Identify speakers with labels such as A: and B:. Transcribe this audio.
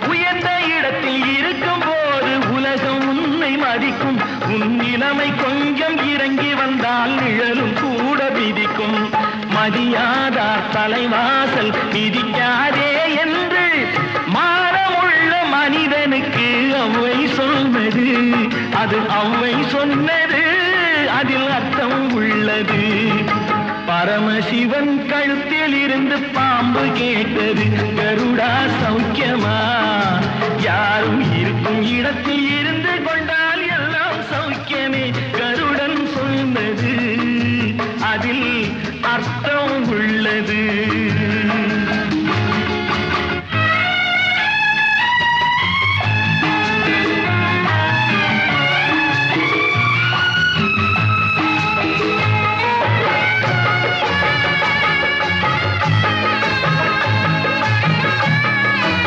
A: உயர்ந்த இடத்தில் இருக்கும் போது உலகம் உன்னை மதிக்கும். உன் நிலைமை கொஞ்சம் இறங்கி வந்தால் நிழலும் கூட விதிக்கும். மதியாதார் தலைவாசல் மிதிக்காதே என்று மானமுள்ள மனிதனுக்கு அவ்வை சொன்னது. அது அவ்வை சொன்னது, அதில் அர்த்தம் உள்ளது. பரமசிவன் கழுத்தில் இருந்து பாம்பு கேட்டது, கருடா சௌக்கிய